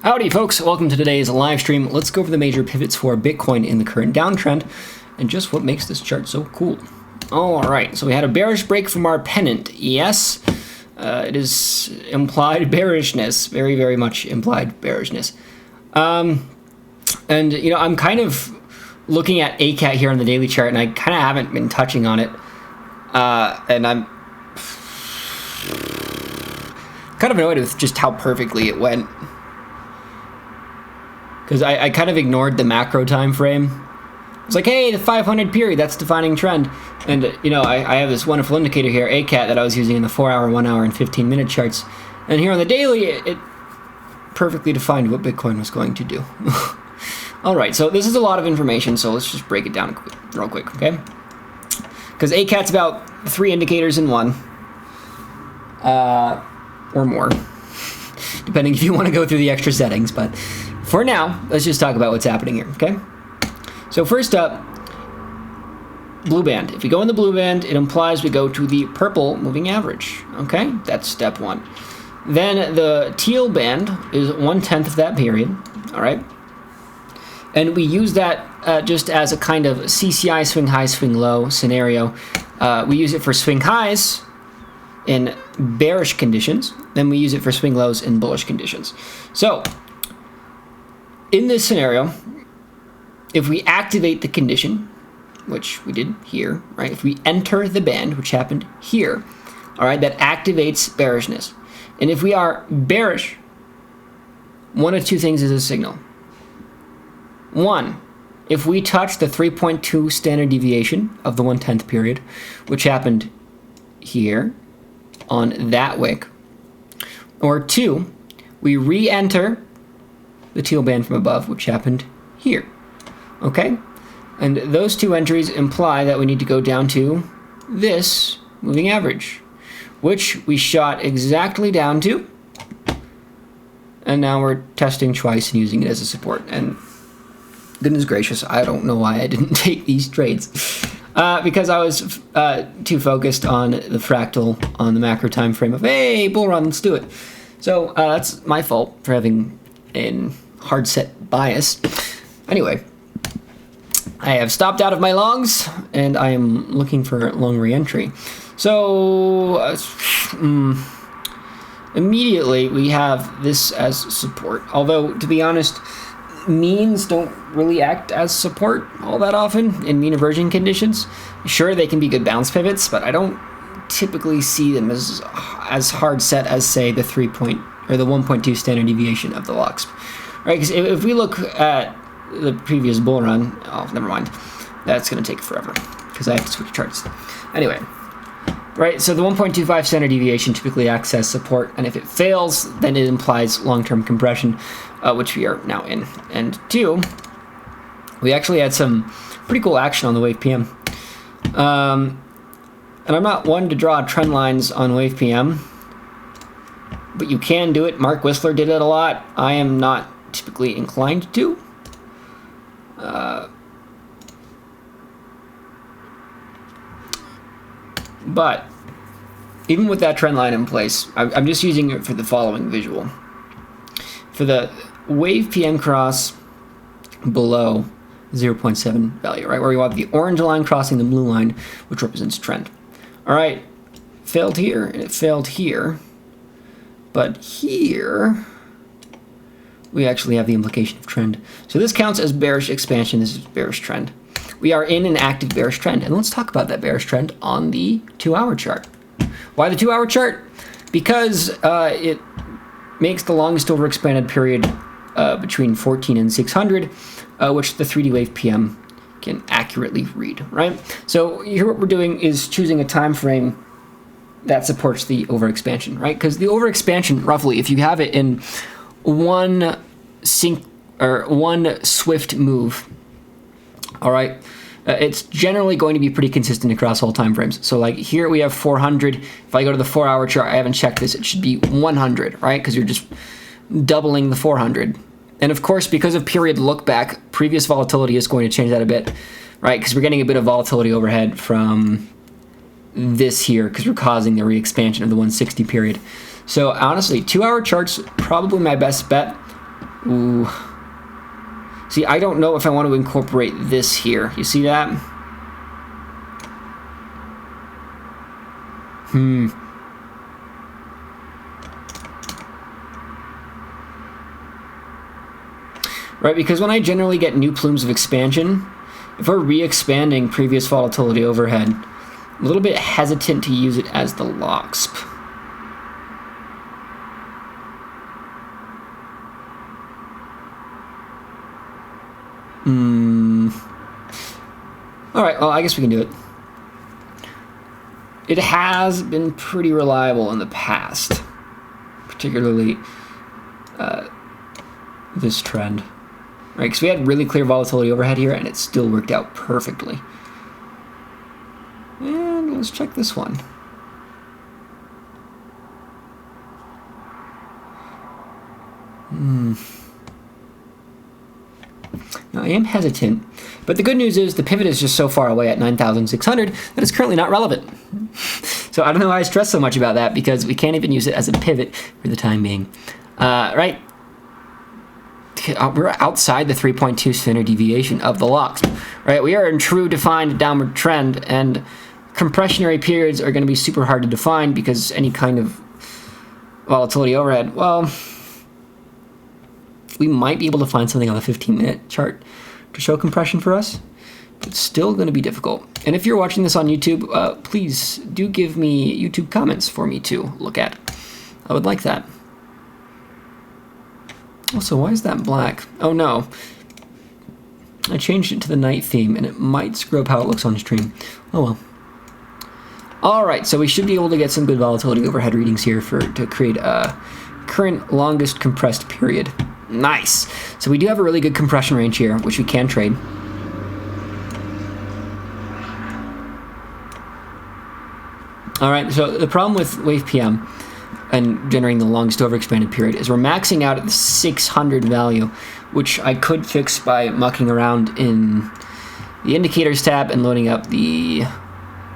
Howdy folks, welcome to today's live stream. Let's go over the major pivots for Bitcoin in the current downtrend and just what makes this chart so cool. Alright, so we had a bearish break from our pennant. Yes, it is implied bearishness, very, very much implied bearishness. And you know, I'm kind of looking at ACAT here on the daily chart and I kind of haven't been touching on it. And I'm kind of annoyed with just how perfectly it went. Because I kind of ignored the macro time frame. It's like, hey, the 500 period, that's defining trend. And, you know, I have this wonderful indicator here, ACAT, that I was using in the 4-hour, 1-hour, and 15-minute charts. And here on the daily, it perfectly defined what Bitcoin was going to do. All right, so this is a lot of information, so let's just break it down real quick, okay? Because ACAT's about 3 indicators in one, or more, depending if you want to go through the extra settings, but for now, let's just talk about what's happening here, okay? So first up, blue band. If we go in the blue band, it implies we go to the purple moving average, okay? That's step one. Then the teal band is 1/10 of that period, all right? And we use that just as a kind of CCI swing high, swing low scenario. We use it for swing highs in bearish conditions, then we use it for swing lows in bullish conditions. So in this scenario, if we activate the condition, which we did here, right? If we enter the band, which happened here, all right, that activates bearishness. And if we are bearish, one of two things is a signal. One, if we touch the 3.2 standard deviation of the 1/10 period, which happened here on that wick, or two, we re-enter the teal band from above, which happened here, okay? And those two entries imply that we need to go down to this moving average, which we shot exactly down to, and now we're testing twice and using it as a support. And goodness gracious, I don't know why I didn't take these trades. Because I was too focused on the fractal on the macro time frame of, hey, bull run, let's do it. So that's my fault for having a hard set bias. Anyway, I have stopped out of my longs and I am looking for long re-entry. So immediately we have this as support. Although, to be honest, means don't really act as support all that often in mean reversion conditions. Sure, they can be good bounce pivots, but I don't typically see them as hard set as, say, the 1.2 standard deviation of the LOXP. Right? Because if we look at the previous bull run, oh, never mind. That's going to take forever because I have to switch charts. Anyway, right? So the 1.25 standard deviation typically acts as support, and if it fails, then it implies long-term compression, which we are now in. And two, we actually had some pretty cool action on the Wave PM. And I'm not one to draw trend lines on Wave PM, but you can do it. Mark Whistler did it a lot. I am not typically inclined to. But even with that trend line in place, I'm just using it for the following visual. For the Wave PM cross below 0.7 value, right, where you have the orange line crossing the blue line, which represents trend. All right, failed here, and it failed here. But here, we actually have the implication of trend. So this counts as bearish expansion. This is bearish trend. We are in an active bearish trend. And let's talk about that bearish trend on the 2-hour chart. Why the 2-hour chart? Because it makes the longest overexpanded period between 14 and 600, which the 3D Wave PM can accurately read, right? So here what we're doing is choosing a time frame that supports the overexpansion, right? Because the overexpansion, roughly, if you have it in one swift move, all right, it's generally going to be pretty consistent across all time frames. So like here we have 400. If I go to the 4-hour chart, I haven't checked this, it should be 100, right? Because you're just doubling the 400. And of course, because of period look back, previous volatility is going to change that a bit, right? Because we're getting a bit of volatility overhead from this here because we're causing the re-expansion of the 160 period. So honestly, 2-hour charts probably my best bet. Ooh. See, I don't know if I want to incorporate this here. You see that? Right, because when I generally get new plumes of expansion, if we're re-expanding previous volatility overhead, I'm a little bit hesitant to use it as the LOXP. Alright, well, I guess we can do it. It has been pretty reliable in the past, particularly this trend. Right, because we had really clear volatility overhead here, and it still worked out perfectly. And let's check this one. Now, I am hesitant, but the good news is the pivot is just so far away at 9,600 that it's currently not relevant. So I don't know why I stress so much about that, because we can't even use it as a pivot for the time being. Right? We're outside the 3.2 standard deviation of the LOXP. Right? We are in true defined downward trend, and compressionary periods are going to be super hard to define because any kind of volatility overhead, well, we might be able to find something on the 15-minute chart to show compression for us. It's still going to be difficult. And if you're watching this on YouTube, please do give me YouTube comments for me to look at. I would like that. Also, why is that black? Oh no. I changed it to the night theme, and it might screw up how it looks on stream. Oh well. Alright, so we should be able to get some good volatility overhead readings here to create a current longest compressed period. Nice. So we do have a really good compression range here, which we can trade. All right, so the problem with Wave PM and generating the longest overexpanded period is we're maxing out at the 600 value, which I could fix by mucking around in the indicators tab and loading up the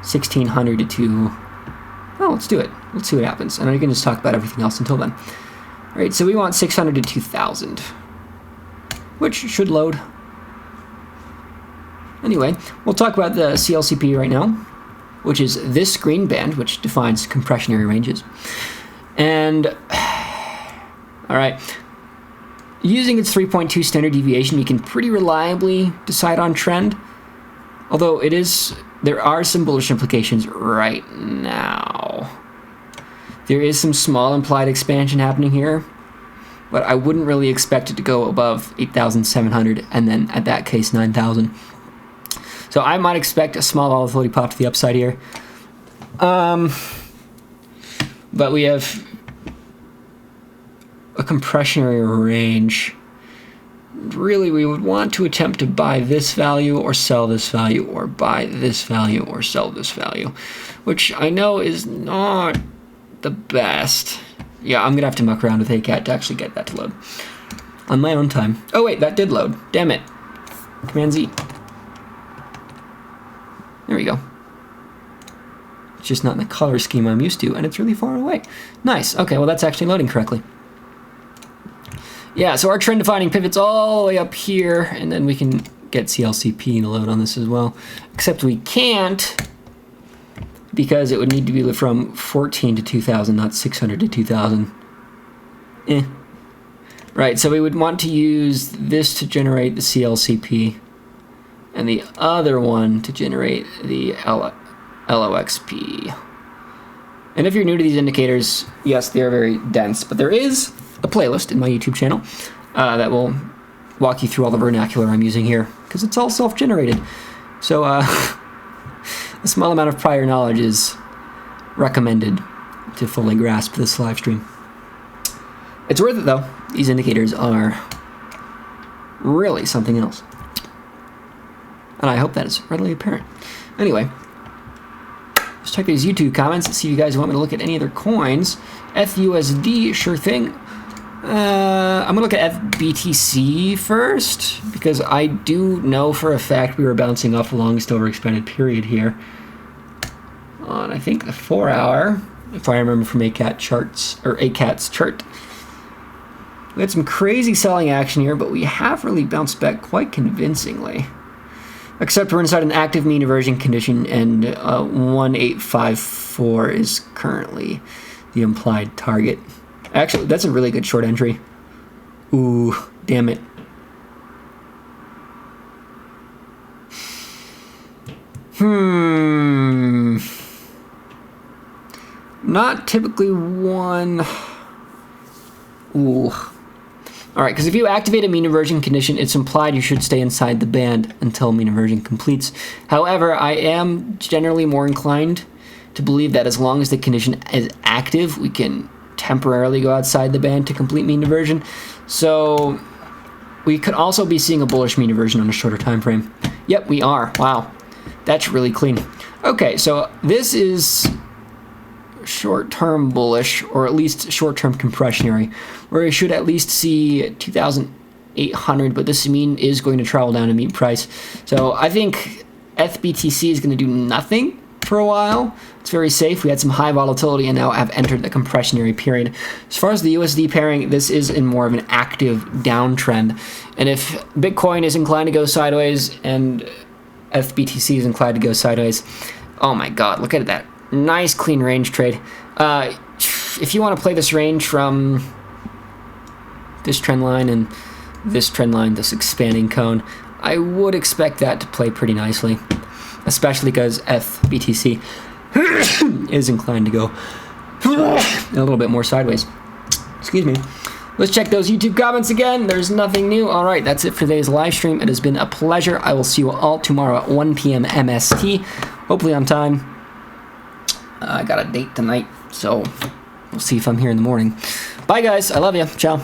1600 to 2. Oh, let's do it. Let's see what happens. And I can just talk about everything else until then. All right, so we want 600 to 2000, which should load. Anyway, we'll talk about the CLCP right now, which is this green band, which defines compressionary ranges. And, all right, using its 3.2 standard deviation, we can pretty reliably decide on trend, although there are some bullish implications right now. There is some small implied expansion happening here, but I wouldn't really expect it to go above 8,700 and then, at that case, 9,000. So I might expect a small volatility pop to the upside here. But we have a compressionary range. Really, we would want to attempt to buy this value or sell this value, or buy this value or sell this value, which I know is not the best. Yeah, I'm gonna have to muck around with ACAT to actually get that to load on my own time. Oh wait, that did load. Damn it. Command Z. There we go. It's just not in the color scheme I'm used to, and it's really far away. Nice. Okay, well that's actually loading correctly. Yeah, so our trend defining pivot's all the way up here, and then we can get CLCP to load on this as well. Except we can't, because it would need to be from 14 to 2000, not 600 to 2000. Right, so we would want to use this to generate the CLCP, and the other one to generate the LOXP. And if you're new to these indicators, yes, they are very dense, but there is a playlist in my YouTube channel that will walk you through all the vernacular I'm using here, because it's all self-generated. So, a small amount of prior knowledge is recommended to fully grasp this live stream. It's worth it though. These indicators are really something else. And I hope that is readily apparent. Anyway, let's check these YouTube comments and see if you guys want me to look at any other coins. FUSD, sure thing. I'm going to look at BTC first, because I do know for a fact we were bouncing off the longest overexpanded period here on, I think, the 4 hour, if I remember from ACAT charts, or ACAT's chart. We had some crazy selling action here, but we have really bounced back quite convincingly. Except we're inside an active mean reversion condition, and 1854 is currently the implied target. Actually, that's a really good short entry. Ooh, damn it. Not typically one. Ooh. Alright, because if you activate a mean reversion condition, it's implied you should stay inside the band until mean reversion completes. However, I am generally more inclined to believe that as long as the condition is active, we can temporarily go outside the band to complete mean reversion. So we could also be seeing a bullish mean reversion on a shorter time frame. Yep, we are. Wow. That's really clean. Okay, so this is short-term bullish, or at least short-term compressionary, where we should at least see 2,800, but this mean is going to travel down to meet price. So I think FBTC is going to do nothing for a while. It's very safe. We had some high volatility and now have entered the compressionary period. As far as the USD pairing, this is in more of an active downtrend. And if Bitcoin is inclined to go sideways and FBTC is inclined to go sideways, oh my god, look at that. Nice clean range trade. If you want to play this range from this trend line and this trend line, this expanding cone, I would expect that to play pretty nicely, especially because FBTC is inclined to go a little bit more sideways. Excuse me. Let's check those YouTube comments again. There's nothing new. All right, that's it for today's live stream. It has been a pleasure. I will see you all tomorrow at 1 p.m. MST, hopefully on time. I got a date tonight, so we'll see if I'm here in the morning. Bye, guys. I love you. Ciao.